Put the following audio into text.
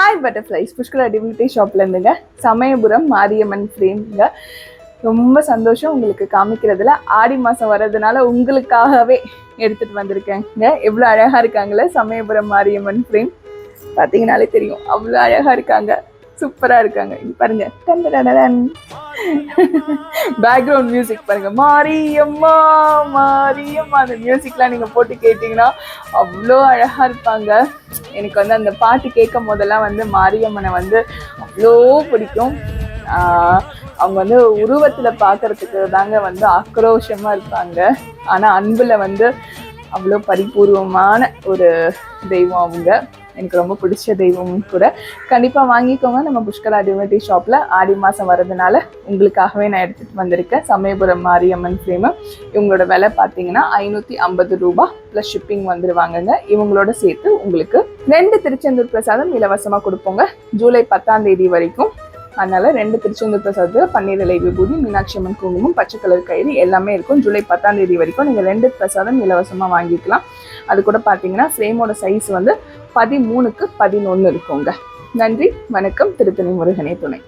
Hi butterflies, Pushkara divinity ஷாப்ல இருந்துங்க. சமயபுரம் மாரியம்மன் ஃப்ரேம்ங்க. ரொம்ப சந்தோஷம் உங்களுக்கு காமிக்கிறதுல. ஆடி மாதம் வர்றதுனால உங்களுக்காகவே எடுத்துகிட்டு வந்திருக்கேங்க. எவ்வளோ அழகாக இருக்காங்களே சமயபுரம் மாரியம்மன் ஃப்ரேம். பார்த்தீங்கனாலே தெரியும், அவ்வளோ அழகாக இருக்காங்க, சூப்பராக இருக்காங்க. பாருங்க, டன் பேக்ரவுண்ட் மியூசிக் பாருங்க, மாரியம்மா மாரியம்மா. அந்த மியூசிக்லாம் நீங்கள் போட்டு கேட்டிங்கன்னா அவ்வளோ அழகாக இருப்பாங்க. எனக்கு வந்து அந்த பாட்டு கேட்கும் போதெல்லாம் வந்து மாரியம்மனை வந்து அவ்வளோ பிடிக்கும். அவங்க வந்து உருவத்தில் பார்க்கறதுக்கு தாங்க வந்து ஆக்ரோஷமாக இருப்பாங்க. ஆனால் அன்பில் வந்து அவ்வளோ பரிபூர்வமான ஒரு தெய்வம் அவங்க. எனக்கு ரொம்ப பிடிச்ச தெய்வமும் கூட. கண்டிப்பாக வாங்கிக்கோங்க. நம்ம புஷ்கரா டிவினிட்டி ஷாப்பில் ஆடி மாதம் வர்றதுனால உங்களுக்காகவே நான் எடுத்துகிட்டு வந்திருக்கேன் சமயபுரம் மாரியம்மன் ஃப்ரேமு. இவங்களோட விலை பார்த்தீங்கன்னா 550 ரூபா ப்ளஸ் ஷிப்பிங் வந்துடுவாங்கங்க. இவங்களோட சேர்த்து உங்களுக்கு 2 திருச்செந்தூர் பிரசாதம் இலவசமாக கொடுப்போங்க ஜூலை 10ஆம் தேதி வரைக்கும். அதனால 2 திருச்செந்தூர் பிரசாதத்தில் பன்னீர் இலை விபூதி, மீனாட்சி அம்மன் குங்குமம், பச்சை கலர் கயிறு எல்லாமே இருக்கும். ஜூலை 10ஆம் தேதி வரைக்கும் நீங்கள் 2 பிரசாதம் இலவசமாக வாங்கிக்கலாம். அது கூட பார்த்தீங்கன்னா ஃப்ரேமோட சைஸ் வந்து 13x11 இருக்குங்க. நன்றி, வணக்கம். திருத்தணி முருகனே துணை.